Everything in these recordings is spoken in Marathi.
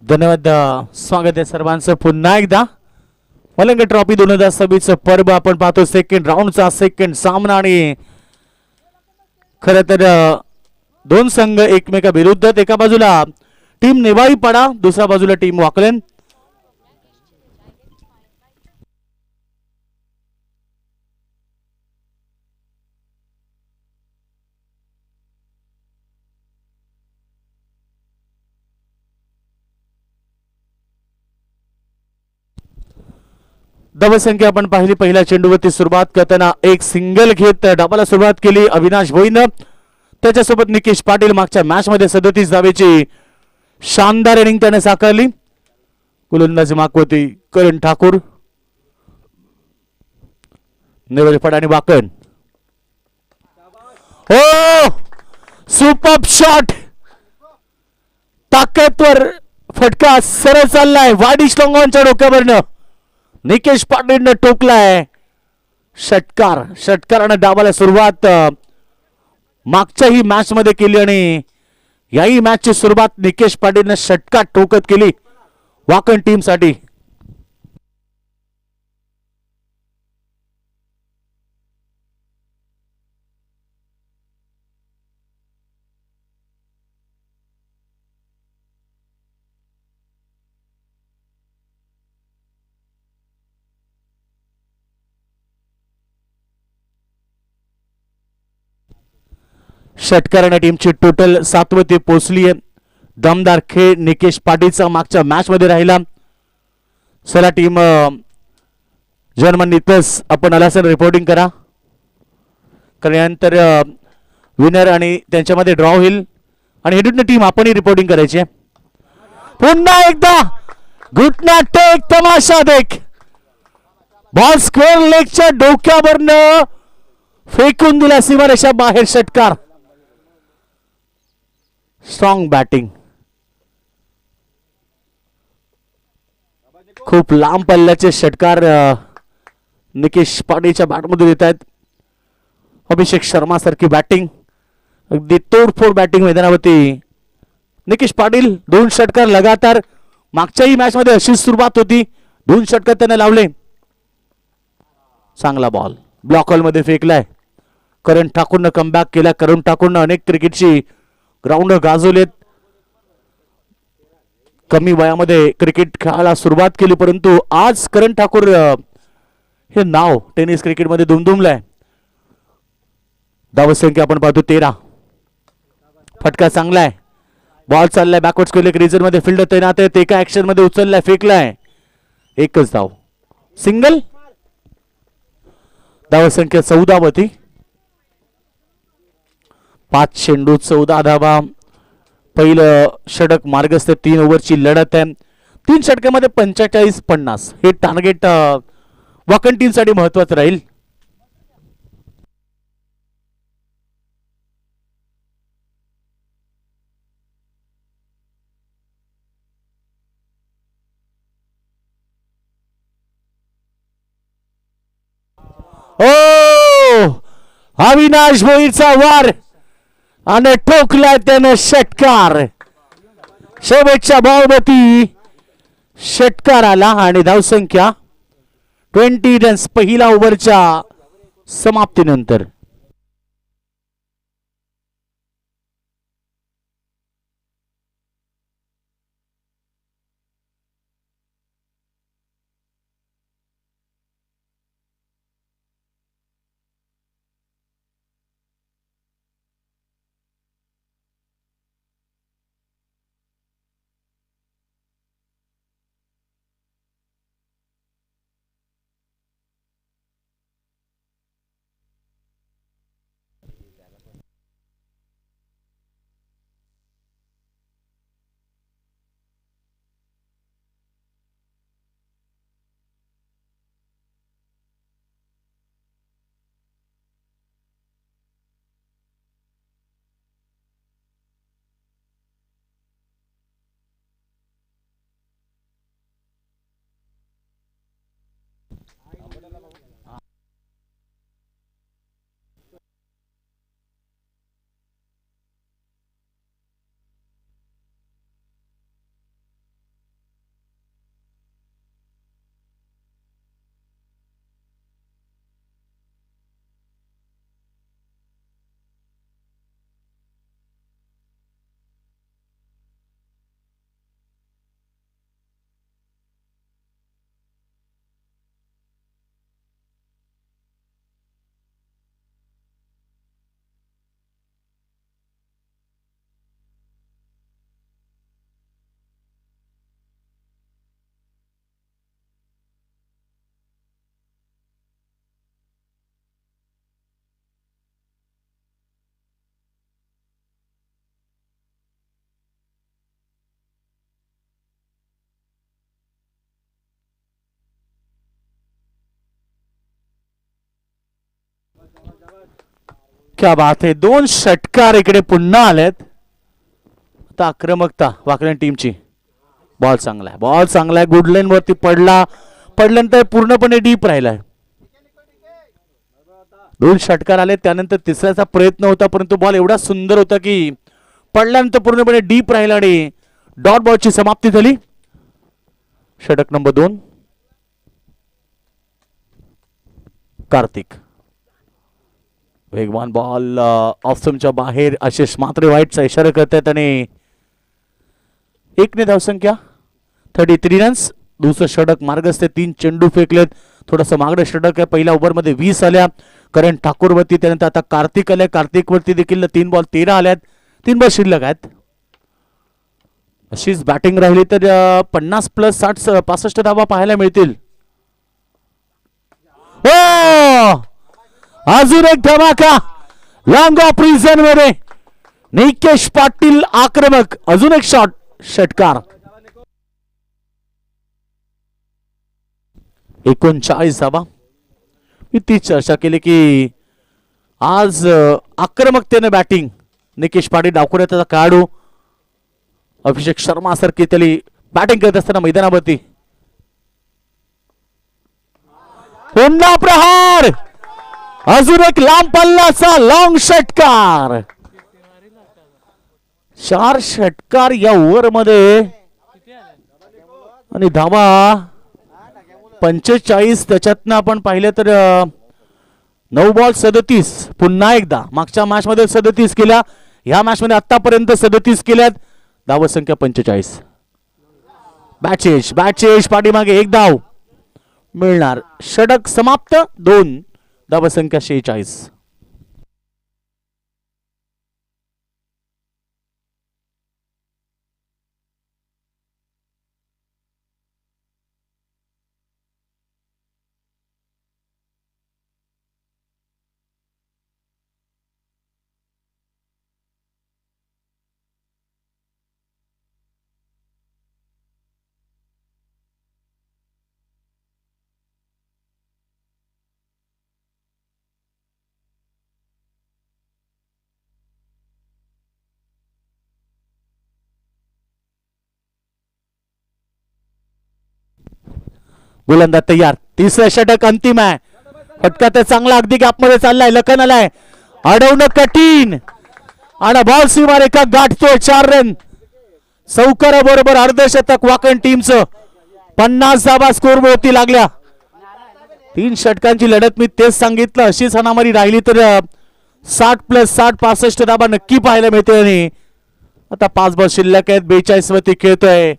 धन्यवाद. स्वागत आहे सर्वांचं पुन्हा एकदा मलंग ट्रॉफी 2026 पर्व आपण पाहतो. सेकंड राऊंडचा सेकंड सामना आणि खरं तर दोन संघ एकमेकाविरुद्ध. एका बाजूला टीम नेवाळीपाडा, दुसऱ्या बाजूला टीम वाकलन. धावसंख्या आपण पाहिली. पहिल्या चेंडूवरती सुरुवात करताना एक सिंगल घेत डाबाला सुरुवात केली अविनाश भोईन. त्याच्यासोबत निकेश पाटील. मागच्या मॅच मध्ये 37 धावेची शानदार इनिंग त्याने साकारली. गोलंदाजी मागवती करण ठाकूर. नेवाळीपाडा आणि वाकण. हो, सुपर शॉट, ताकदवर फटका सरळ चाललाय वाडिश लोंगोंच्या डोक्यावरनं. निकेश पाटीलने टोकलाय. षटकार. षटकारानं डावाला सुरुवात मागच्याही मॅच मध्ये केली आणि याही मॅचची सुरुवात निकेश पाटीलने षटकार ठोकत केली वाकण टीम साठी. षटकाराने टीमची टोटल 7 पोहोचली आहे. दमदार खेळ निकेश पाटीलचा मागच्या मॅच मध्ये राहिला. चला टीम जर्मन नितस आपण आलासन रिपोर्टिंग करा. त्यानंतर विनर आणि त्यांच्यामध्ये ड्रॉ होईल आणि हेडून टीम आपणही रिपोर्टिंग करायची. पुन्हा एकदा घुटना टेक, तमाशा देख. बॉल स्क्वेअर लेगच्या डोक्यावरनं फेकून दिला सीमारेषा बाहेर. षटकार. Strong batting. खूप लांब पल्ल्याचे षटकार निकेश पाटीलच्या बॅटमधून येत आहेत. अभिषेक शर्मा सारखी बॅटिंग, अगदी तोडफोड बॅटिंग मैदानावरती. निकेश पाटील 2 षटकार लगातार. मागच्याही मॅच मध्ये अशीच सुरुवात होती. 2 षटकार त्याने लावले. चांगला बॉल ब्लॉक हॉल मध्ये फेकलाय. करण ठाकूरनं कमबॅक केला. करण ठाकूरनं अनेक क्रिकेटची ग्राउंड गाजवलेत. कमी वयामध्ये क्रिकेट खेळायला सुरुवात केली, परंतु आज करण ठाकूर हे नाव टेनिस क्रिकेटमध्ये दुमदुमलंय. धावसंख्या आपण पाहतो 13. फटका चांगला आहे. बॉल चाललाय बॅकवर्ड स्क्वेअर रिजन मध्ये. फील्डर तैनात आहे. एका ऍक्शन मध्ये उचललाय, फेकलाय. एकच धाव. सिंगल. धावसंख्या 14 होती. 5 चेंडू 14 धावा. पहिलं षटक मार्गस्थ. 3 ओव्हरची लढत आहे. 3 षटकामध्ये 45-50 हे टार्गेट वाकण टीम साठी महत्वाचं राहील. ओ, अविनाश भोईचा वार आणि ठोकलाय त्याने षटकार. शेवटच्या बॉलवरती षटकार आला आणि धावसंख्या 20 रन्स पहिल्या ओव्हरच्या समाप्तीनंतर. क्या बात आहे. 2 षटकार इकडे पुन्हा आलेत. आता आक्रमकता वाकलन टीमची. बॉल चांगला आहे, बॉल चांगला आहे. गुड लाईन वरती पडल्यानंतर पूर्णपणे डीप राहिलाय. 2 षटकार आले, त्यानंतर तिसऱ्याचा प्रयत्न होता, परंतु बॉल एवढा सुंदर होता की पडल्यानंतर पूर्णपणे डीप राहिला आणि डॉट बॉलची समाप्ती झाली. षटक नंबर 2 कार्तिक. वेगवान बॉल ऑफ स्टंपच्या बाहेर. आशिष मात्रे वाईटचा इशारा करतात आणि 1 ने धावसंख्या 33 रन्स. दुसरं षटक मार्गस्थ. 3 चेंडू फेकलेत. थोडंसं मागडं षटक आहे. पहिल्या ओव्हरमध्ये 20 आल्या करण ठाकूर वरती, त्यानंतर आता कार्तिक आल्या. कार्तिक वरती देखील 3 बॉल 13 आल्यात. 3 बॉल शिल्लक आहेत. अशीच बॅटिंग राहिली तर 50 प्लस 60 65 धावा पाहायला मिळतील. अजून एक धमाका लॉंग ऑफ रिझन मध्ये. निकेश पाटील आक्रमक. अजून एक शॉट. षटकार. 39 धावा. मी ती चर्चा केली की आज आक्रमकतेने बॅटिंग. निकेश पाटील डावखुऱ्याचा खेळाडू. अभिषेक शर्मा सारखी त्याली बॅटिंग करत असताना मैदानावरती. पुन्हा प्रहार. अजून एक लांब पल्ल्याचा लॉंग षटकार. 4 षटकार या ओव्हर मध्ये आणि धावा 45. त्याच्यातनं आपण पाहिलं तर 9 बॉल 37. पुन्हा एकदा मागच्या मॅच मध्ये 37 केल्या, ह्या मॅच मध्ये आतापर्यंत 37 केल्यात. धाव संख्या 45. बॅचेस पाठीमागे 1 धाव मिळणार. षटक समाप्त. 2 धाव संख्या 46. गोलंदाज तयार. तिसरं षटक अंतिम आहे. फटका तर चांगला अगदी गॅप मध्ये चाललाय. लखन आलाय. अडवणं कठीण आणि बॉल सीमारेखा गाठतोय. 4 रन. सौकर बरोबर अर्धशतक वाकण टीमचं. 50 धावा स्कोर वरती लागल्या. 3 षटकांची लढत. मी तेच सांगितलं, अशीच हाणामारी राहिली तर 60 प्लस 60 65 धावा नक्की पाहायला मिळते. आणि आता 5 बॉल शिल्लक आहेत. 42 वरती खेळतोय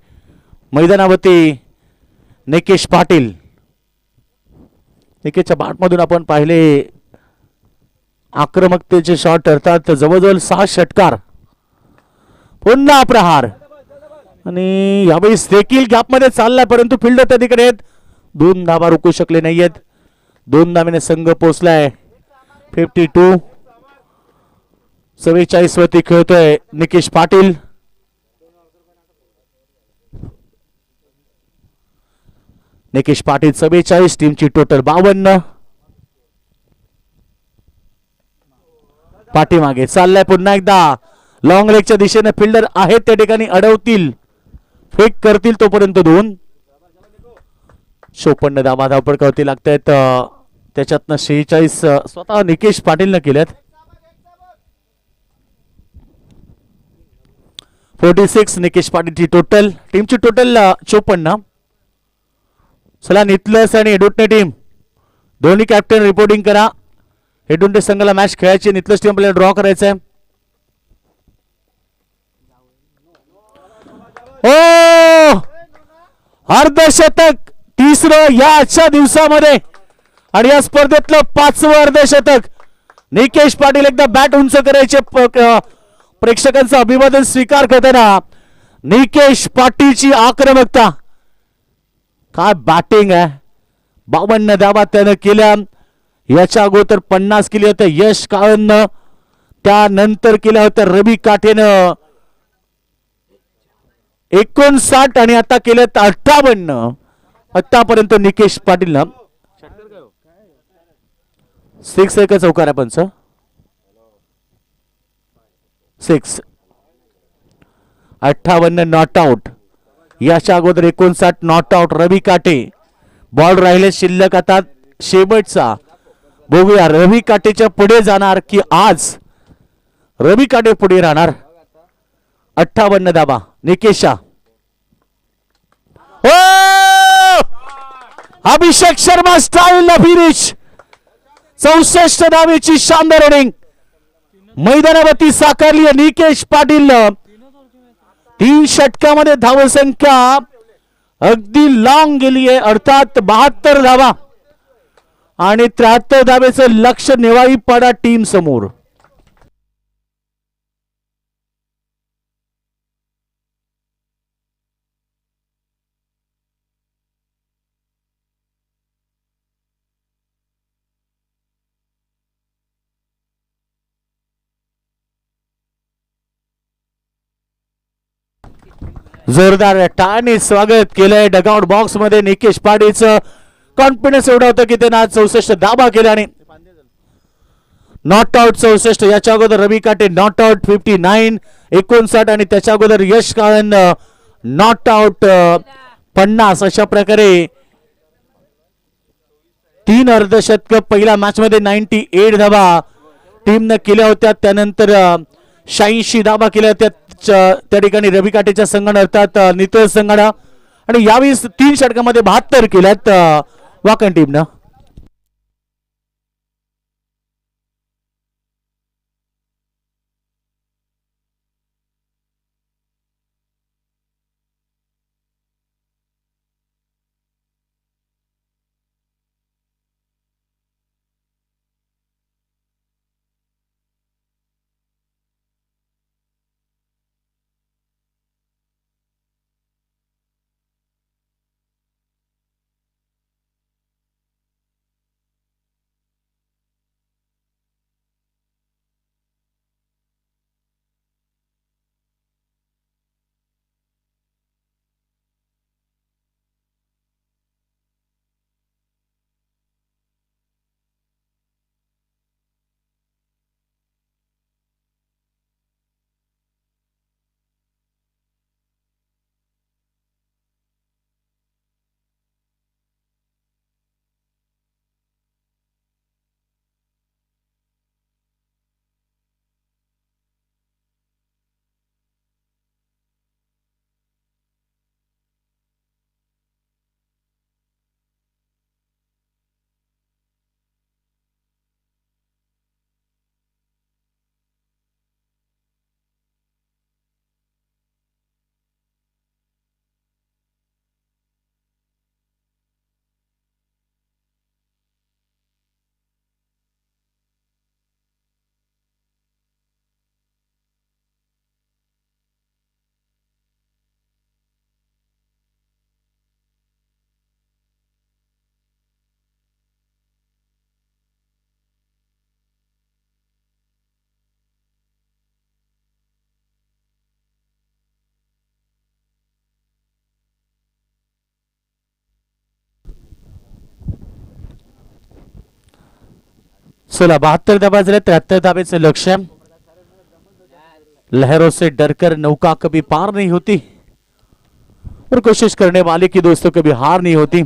मैदानावरती निकेश पाटील. निकेशच्या बॅटमधून आपण पाहिले आक्रमकतेचे शॉट ठरतात. जवळजवळ 6 षटकार. पुन्हा प्रहार आणि यावेळेस देखील गॅप मध्ये चाललाय, परंतु फिल्डर त्या तिकडे आहेत. 2 धावा रोखू शकले नाहीयेत. 2 धावेने संघ पोहोचलाय 52. 44 वरती खेळतोय निकेश पाटील. निकेश पाटील 44. टीमची टोटल 52. पाठीमागे चाललाय पुन्हा एकदा. लॉंग लेगच्या दिशेने फिल्डर आहेत त्या ठिकाणी. अडवतील, फेक करतील तोपर्यंत 2. 54 धावा धावपडकावरती लागतायत. त्याच्यातनं 46 स्वतः निकेश पाटीलनं केल्यात. 46 निकेश पाटीलची टोटल. टीमची टोटल 54. चला नितलस आणि हेडुंटे टीम दोन्ही कॅप्टन रिपोर्टिंग करा. हेडुंटे संघाला मॅच खेळायची, नितलस टीम आपल्याला ड्रॉ करायचंय. ओ अर्धशतक तिसरं या आजच्या दिवसामध्ये आणि या स्पर्धेतलं 5वं अर्धशतक. निकेश पाटील एकदा बॅट उंच करायचे. प्रेक्षकांचं अभिवादन स्वीकार करताना निकेश पाटीलची आक्रमकता. काय बॅटिंग आहे. 52 धावा त्यानं केल्या. याच्या अगोदर 50 केली होतं यश काळनं. त्यानंतर केलं होतं रवी काठेनं 59 आणि आता केलं 58. आतापर्यंत निकेश पाटीलनं 6 एक चौकार आहे पंच. 6. 58 नॉट आउट. याच्या अगोदर 59 नॉट आउट. रवी काटे बॉल राहिले शिल्लक आता शेवटचा. बघूया रवी काटेच्या पुढे जाणार की आज रवी काटे पुढे राहणार. 58 धावा. निकेशा. Abhishek Sharma style finish. 64 धावेची शानदार रनिंग मैदानावरती साकारली. निकेश पाटील 3 षटकामध्ये धावसंख्या अगदी लॉंग गेली आहे, अर्थात 72 धावा आणि 73 धावेचं लक्ष नेवाळी पाडा टीम समोर. जोरदार टाळ्यांनी स्वागत केलंय डगआउट बॉक्स मध्ये. निकेश पाटीलचं कॉन्फिडन्स एवढा होतं की त्यानं आज 64 धावा केल्या आणि नॉट आउट 64. याच्या अगोदर रवी काटे नॉट आउट 59 59 आणि त्याच्या अगोदर यश काळन नॉट आउट 50. अशा प्रकारे 3 अर्धशतक पहिल्या मॅच मध्ये 98 धावा टीमनं केल्या होत्या. त्यानंतर 86 धावा केल्या होत्या त्या ठिकाणी रवी काटेच्या संघानं, अर्थात नितळ संघानं. आणि यावेळी 3 षटकामध्ये 72 केल्यात वाकण टीमनं. चला 72 धावा झाले. 73 धावेचं लक्ष्य. लहरों से डरकर नौका कभी पार नहीं होती और कोशिश करने वाले की दोस्तों कभी हार नहीं होती.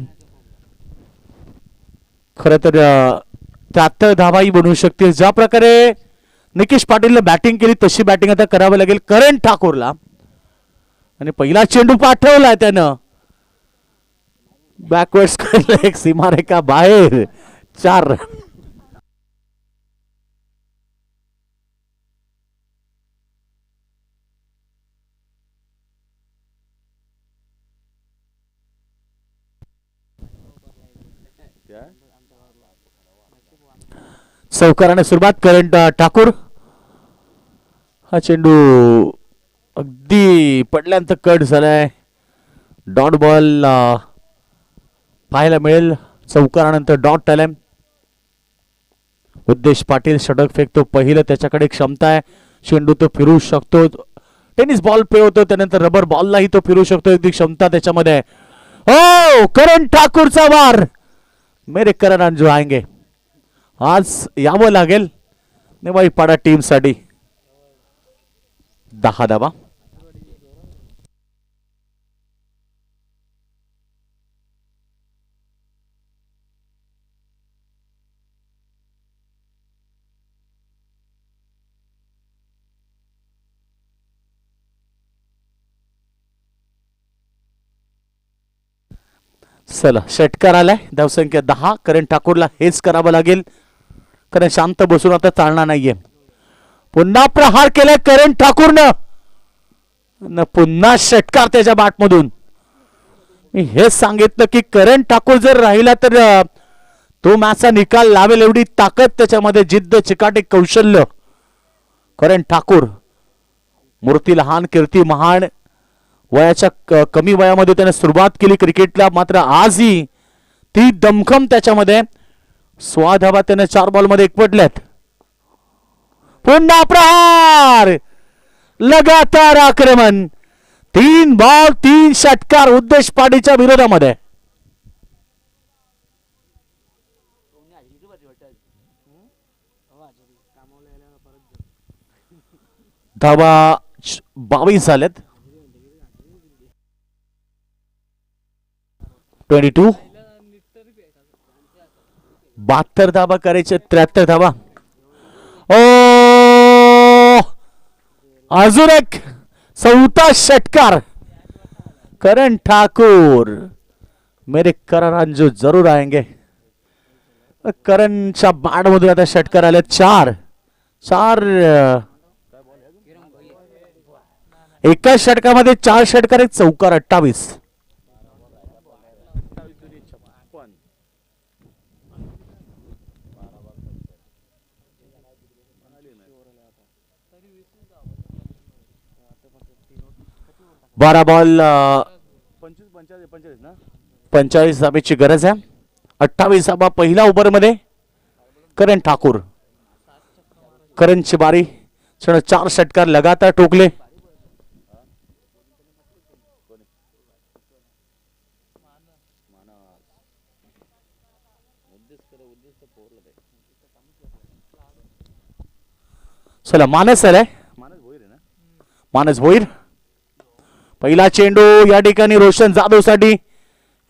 खरं तर 73 धावाही बनवू शकते. ज्या प्रकारे निकेश पाटीलने बॅटिंग केली तशी बॅटिंग आता करावं लागेल करण ठाकूरला. आणि पहिला चेंडू पाठवलाय त्यानं बॅकवर्ड्स केलं, एक सीमारेखा बाहेर. 4 रन. चौकाराने सुरुवात करण ठाकूर. हा चेंडू अगदी पडल्यानंतर कट झालाय. डॉट बॉल पाहायला मिळेल. चौकारानंतर डॉट आलाय. उद्देश पाटील षटक फेकतो पहिलं. त्याच्याकडे क्षमता आहे. चेंडू तो फिरू शकतो. टेनिस बॉल पे होतो त्यानंतर रबर बॉललाही तो फिरू शकतो. अगदी क्षमता त्याच्यामध्ये आहे. हो करण ठाकूरचा वार. मेरे करण जो आएंगे आज यावं लागेल नेवाळी पाडा टीम साठी. 10 धावा. चला षटकार आलाय. धावसंख्या 10. करण ठाकूरला हेच करावं लागेल, कारण शांत बसून आता चालणार नाहीये. पुन्हा प्रहार केलाय करण ठाकूरनं, पुन्हा षटकार त्याच्या बॅटमधून. मी हेच सांगितलं की करण ठाकूर जर राहिला तर तो मॅचचा निकाल लावेल, एवढी ताकद त्याच्यामध्ये, जिद्द, चिकाटी, कौशल्य. करण ठाकूर मूर्ती लहान कीर्ती महान. वयाच्या कमी वयामध्ये त्याने सुरुवात केली क्रिकेटला, मात्र आजही ती दमखम त्याच्यामध्ये. 16 धावा त्याने 4 बॉलमध्ये एकवटल्यात. पुन्हा प्रहार, लगातार आक्रमण. 3 बॉल 3 षटकार उद्देश पाडीच्या विरोधामध्ये. धावा 22 झाल्यात. 22. 72 धावा करायचे, 73 धावा. ओ अजून एक 4था षटकार. करण ठाकुर मेरे करारांजू जरूर आएंगे. करणच्या बॅट मधून आता षटकार आले 4. एका षटकामध्ये 4 षटकार, एक चौकार. 28. बारा बॉल 45 धावेची गरज आहे. 28 धावा पहिल्या ओव्हरमध्ये. करण ठाकूर, करणची बारी. 4 षटकार लगातार ठोकले. चला मानस आलाय. मानस भोईर. पहिला चेंडू या ठिकाणी रोशन जाधव साठी.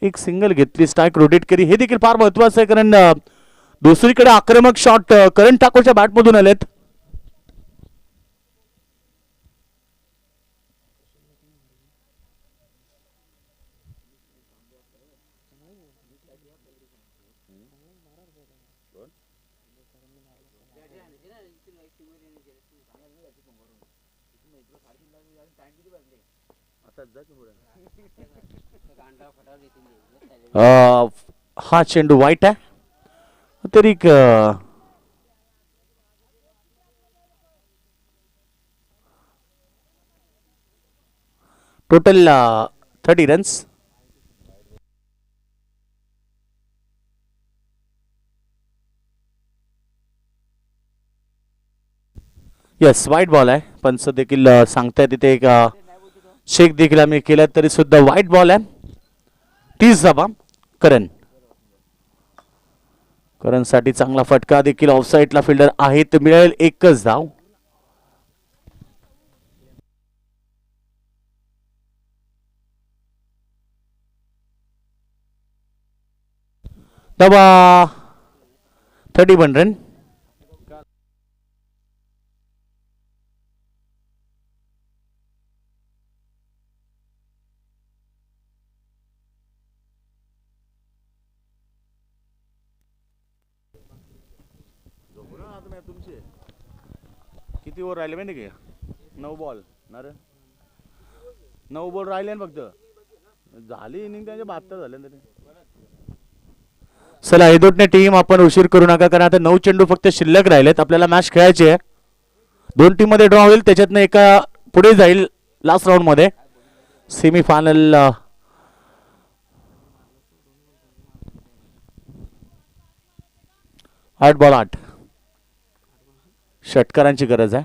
एक सिंगल घेतली, स्ट्राइक रोटेट केली. हे देखील फार महत्वाचं आहे, कारण दुसरीकडे आक्रमक शॉट करण ठाकूरच्या बॅटमधून आलेत. हा चेंडू वाईट आहे, तरी टोटल 30 रन्स. यस वाईट बॉल आहे. पंच देखील सांगताय तिथे एक चेक देखील आम्ही केला, तरी सुद्धा वाईट बॉल आहे. 30 धावा. करण साठी चांगला फटका देखील. ऑफसाईडला फिल्डर आहे, तर मिळेल एकच धाव. धावा 31 रन. किती ओव्हर राहिले माहिती का? 9 बॉल. 9 बॉल राहिले फक्त. झाली इनिंग त्यांचे 72 झाले तरी. चला एदोटने टीम आपण उशीर करू नका, कारण आता 9 चेंडू फक्त शिल्लक राहिलेत. आपल्याला मॅच खेळायची आहे. 2 टीम मध्ये ड्रॉ होईल, त्याच्यातनं एका पुढे जाईल लास्ट राऊंड मध्ये. Semi final 8 ball 8. षटकारांची गरज आहे.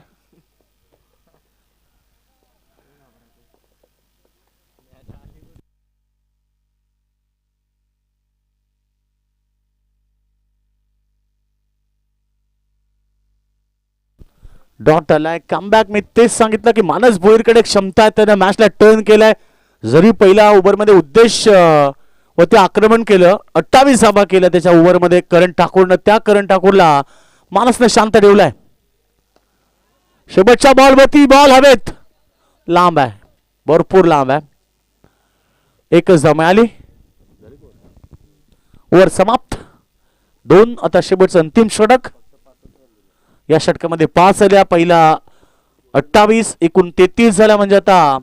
डॉट आलाय. कमबॅक मी तेच सांगितलं की मानस भोईरकडे क्षमता आहे, त्यानं मॅचला टर्न केलाय. जरी पहिल्या ओव्हरमध्ये उद्देश व ते आक्रमण केलं, 28 धावा केल्या त्याच्या ओव्हरमध्ये करण ठाकूरनं. त्या करण ठाकूरला मानसनं शांत ठेवलाय. शेवटच्या बॉलवरती बॉल हवेत, लांब आहे, भरपूर लांब आहे. एकच धाव मिळाली. ओव्हर समाप्त. 2 आता शेवटचं अंतिम षटक. या षटकामध्ये 5 आल्या. पहिला 28 एकूण 33 झाला, म्हणजे आता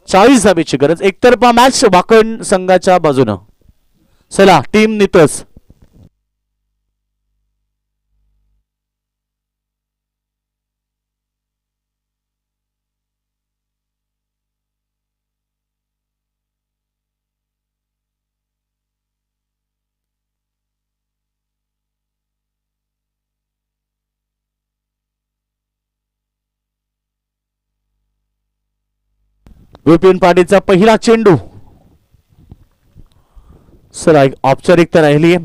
40 धावेची गरज. एकतर्फा मॅच वाकण संघाच्या बाजूनं. चला टीम नितस. विपिन पाटीलचा पहिला चेंडू. चला एक औपचारिकता राहिली.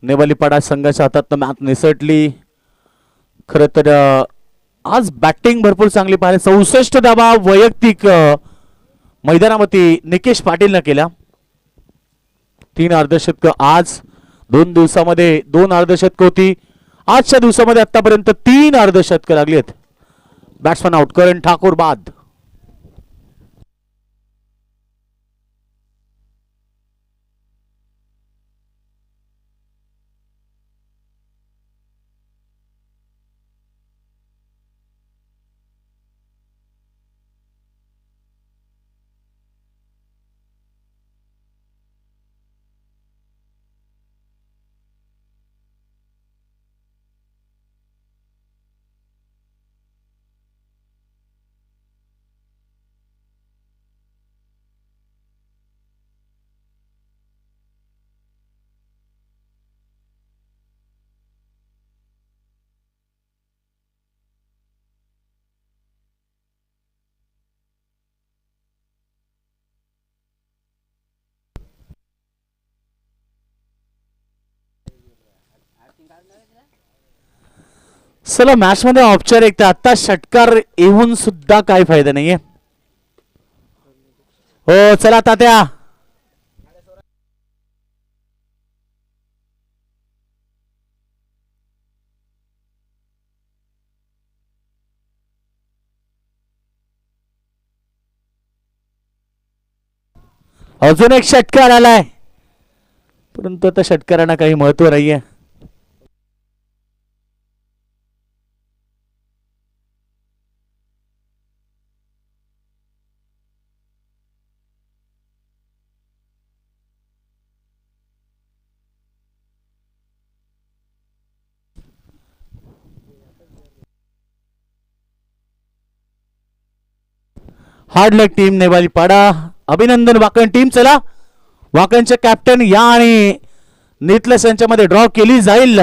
नेवालीपाडा संघाच्या हातात मॅच निसटली. खरं तर आज बॅटिंग भरपूर चांगली पाहिली. 64 धावा वैयक्तिक मैदानामध्ये निकेश पाटीलनं केल्या. 3 अर्धशतक आज. 2 दिवसामध्ये 2 अर्धशतक होती. आजच्या दिवसामध्ये आतापर्यंत 3 अर्धशतक लागली आहेत. Batsman out. करण ठाकूर बाद. चला मॅच मध्ये औपचारिकता. आता षटकार येऊन सुद्धा काही फायदा नाहीये. हो चला तात्या. अजून एक षटकार आलाय, परंतु आता षटकारांना काही महत्व नाहीये. हार्ड लक टीम नेवालीपाडा. अभिनंदन वाकण टीम. चला वाकणचे कॅप्टन या आणि नितलस यांच्यामध्ये ड्रॉ केली जाईल